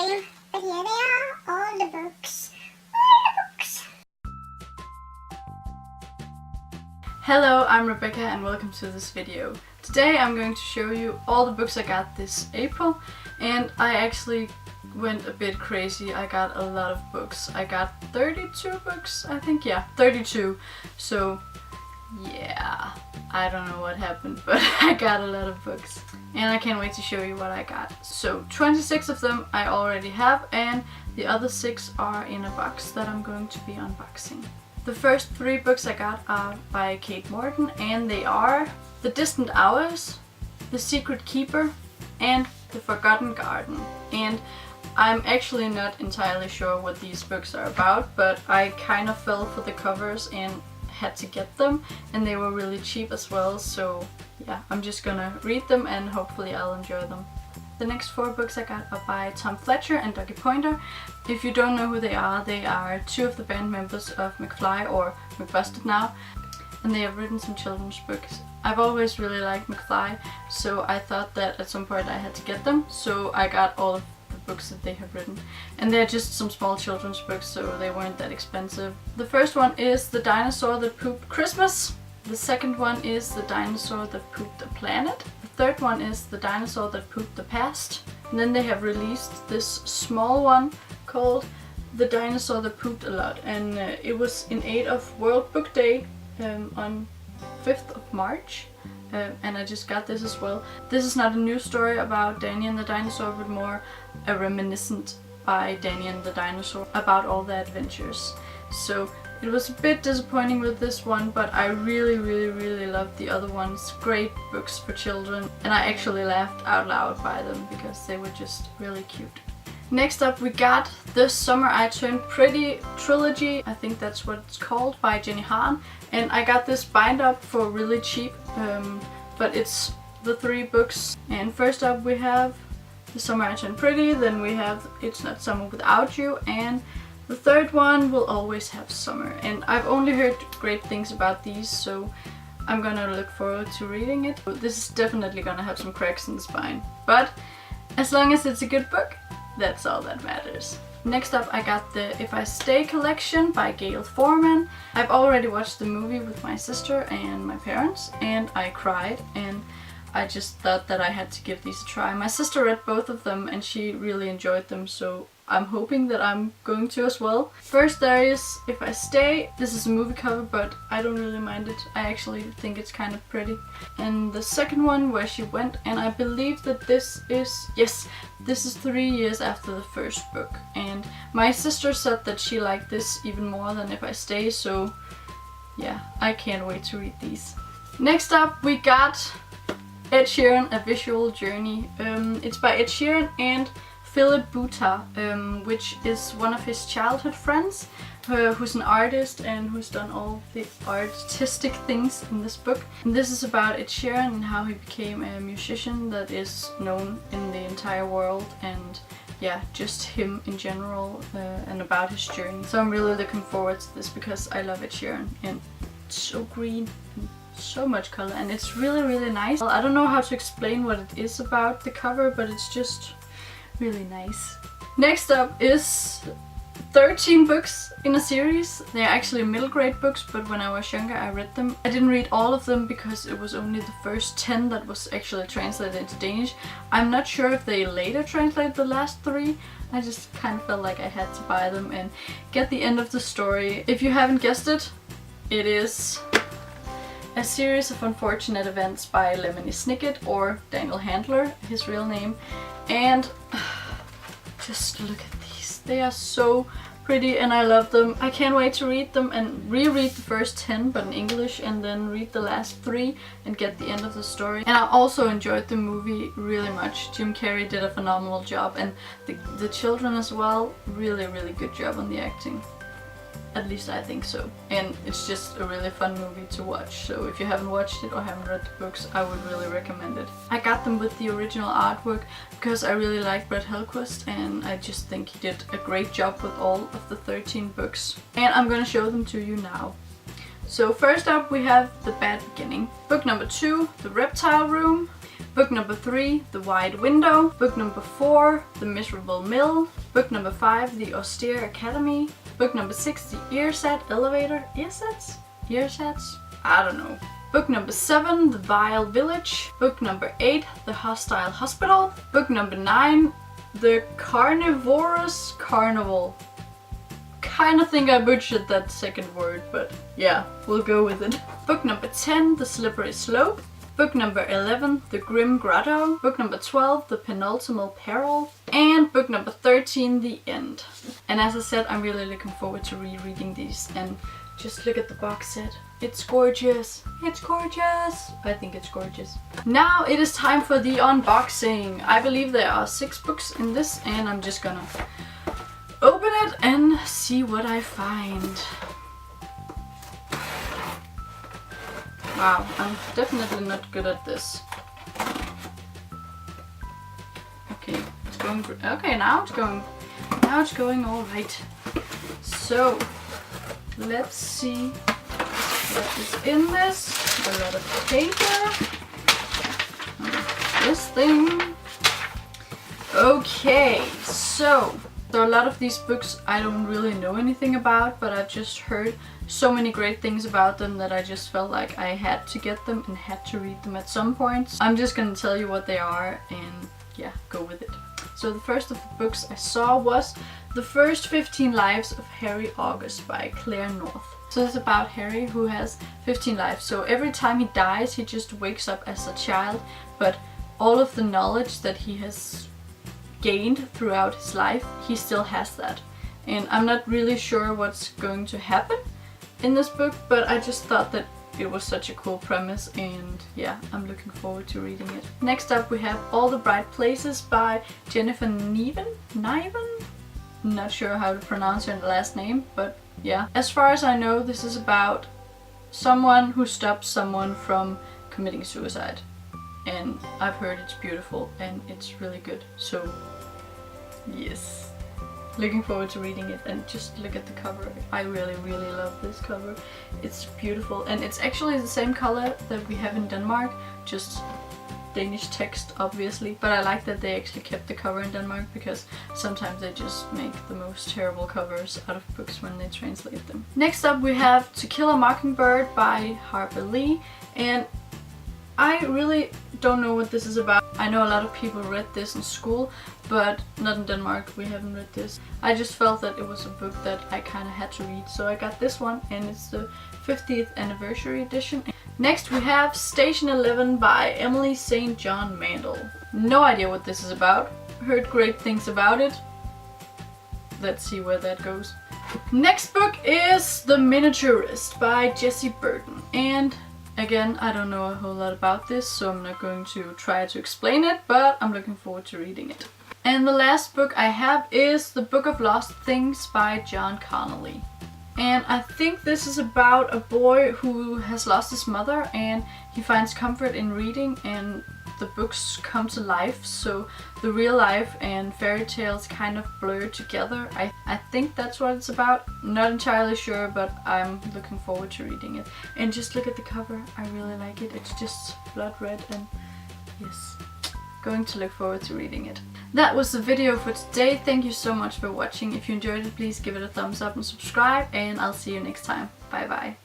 real, but here they are, all the books. All the books. Hello, I'm Rebecca and welcome to this video. Today I'm going to show you all the books I got this April, and I actually went a bit crazy. I got a lot of books. I got 32 books, I think. Yeah, 32. So yeah, I don't know what happened, but I got a lot of books. And I can't wait to show you what I got. So 26 of them I already have, and the other 6 are in a box that I'm going to be unboxing. The first 3 books I got are by Kate Morton, and they are The Distant Hours, The Secret Keeper, and The Forgotten Garden. And I'm actually not entirely sure what these books are about, but I kind of fell for the covers and had to get them, and they were really cheap as well, so yeah, I'm just gonna read them and hopefully I'll enjoy them. The next 4 books I got are by Tom Fletcher and Dougie Poynter. If you don't know who they are 2 of the band members of McFly, or McBusted now, and they have written some children's books. I've always really liked McFly, so I thought that at some point I had to get them, so I got all of the books that they have written. And they're just some small children's books, so they weren't that expensive. The first one is The Dinosaur That Pooped Christmas. The second one is The Dinosaur That Pooped a Planet. The third one is The Dinosaur That Pooped the Past. And then they have released this small one called The Dinosaur That Pooped a Lot, and it was in aid of World Book Day on 5th of March. And I just got this as well. This is not a new story about Danny and the dinosaur, but more a reminiscent by Danny and the dinosaur about all the adventures. So it was a bit disappointing with this one, but I really loved the other ones. Great books for children, and I actually laughed out loud by them because they were just really cute. Next up we got The Summer I Turned Pretty trilogy, I think that's what it's called, by Jenny Han. And I got this bind up for really cheap, but it's the 3 books. And first up we have The Summer I Turned Pretty, then we have It's Not Summer Without You, and the third one Will Always Have Summer. And I've only heard great things about these, so I'm gonna look forward to reading it. This is definitely gonna have some cracks in the spine, but as long as it's a good book, that's all that matters. Next up I got the If I Stay collection by Gail Forman. I've already watched the movie with my sister and my parents, and I cried, and I just thought that I had to give these a try. My sister read both of them and she really enjoyed them, so I'm hoping that I'm going to as well. First there is If I Stay. This is a movie cover, but I don't really mind it. I actually think it's kind of pretty. And the second one, Where She Went, and I believe that this is 3 years after the first book. And my sister said that she liked this even more than If I Stay, so yeah, I can't wait to read these. Next up we got Ed Sheeran, A Visual Journey. It's by Ed Sheeran and Philip Buta, which is one of his childhood friends, who's an artist and who's done all the artistic things in this book. And this is about Ed Sheeran and how he became a musician that is known in the entire world, and yeah, just him in general, and about his journey. So I'm really looking forward to this because I love Ed Sheeran, and it's so green and so much color, and it's really nice. Well, I don't know how to explain what it is about the cover, but it's just really nice. Next up is 13 books in a series. They're actually middle grade books, but when I was younger I read them. I didn't read all of them because it was only the first 10 that was actually translated into Danish. I'm not sure if they later translated the last 3. I just kind of felt like I had to buy them and get the end of the story. If you haven't guessed it, it is A Series of Unfortunate Events by Lemony Snicket, or Daniel Handler, his real name. And just look at these. They are so pretty and I love them. I can't wait to read them and reread the first 10 but in English, and then read the last 3 and get the end of the story. And I also enjoyed the movie really much. Jim Carrey did a phenomenal job, and the children as well, really good job on the acting. At least I think so. And it's just a really fun movie to watch, so if you haven't watched it or haven't read the books, I would really recommend it. I got them with the original artwork because I really like Brett Helquist, and I just think he did a great job with all of the 13 books. And I'm gonna show them to you now. So first up we have The Bad Beginning. Book number 2, The Reptile Room. Book number 3, The Wide Window. Book number 4, The Miserable Mill. Book number 5, The Austere Academy. Book number 6, The Earset Elevator. Earsets? Earsets? I don't know. Book number 7, The Vile Village. Book number 8, The Hostile Hospital. Book number 9, The Carnivorous Carnival. Kinda think I butchered that second word, but yeah, we'll go with it. Book number 10, The Slippery Slope. Book number 11, The Grim Grotto. Book number 12, The Penultimate Peril. And book number 13, The End. And as I said, I'm really looking forward to rereading these, and just look at the box set. It's gorgeous. It's gorgeous. I think it's gorgeous. Now it is time for the unboxing. I believe there are 6 books in this, and I'm just gonna open it and see what I find. Wow, I'm definitely not good at this. Okay, it's going. Okay, now it's going. Now it's going all right. So let's see what is in this. A lot of paper. This thing. Okay, so a lot of these books I don't really know anything about, but I've just heard so many great things about them that I just felt like I had to get them and had to read them at some point. So I'm just gonna tell you what they are and yeah, go with it. So the first of the books I saw was The First 15 Lives of Harry August by Claire North. So it's about Harry, who has 15 lives. So every time he dies, he just wakes up as a child, but all of the knowledge that he has gained throughout his life, he still has that. And I'm not really sure what's going to happen in this book, but I just thought that it was such a cool premise, and yeah, I'm looking forward to reading it. Next up we have All the Bright Places by Jennifer Niven? Not sure how to pronounce her last name, but yeah. As far as I know, this is about someone who stops someone from committing suicide. And I've heard it's beautiful and it's really good. So yes. Looking forward to reading it, and just look at the cover. I really love this cover. It's beautiful, and it's actually the same color that we have in Denmark, just Danish text obviously, but I like that they actually kept the cover in Denmark, because sometimes they just make the most terrible covers out of books when they translate them. Next up we have To Kill a Mockingbird by Harper Lee, and I really don't know what this is about. I know a lot of people read this in school, but not in Denmark. We haven't read this. I just felt that it was a book that I kind of had to read, so I got this one, and it's the 50th anniversary edition. Next we have Station 11 by Emily St. John Mandel. No idea what this is about. Heard great things about it. Let's see where that goes. Next book is The Miniaturist by Jessie Burton, and again, I don't know a whole lot about this, so I'm not going to try to explain it, but I'm looking forward to reading it. And the last book I have is The Book of Lost Things by John Connolly. And I think this is about a boy who has lost his mother, and he finds comfort in reading, and the books come to life, so the real life and fairy tales kind of blur together. I think that's what it's about. Not entirely sure, but I'm looking forward to reading it. And just look at the cover. I really like it. It's just blood red, and yes, going to look forward to reading it. That was the video for today. Thank you so much for watching. If you enjoyed it, please give it a thumbs up and subscribe, and I'll see you next time. Bye bye.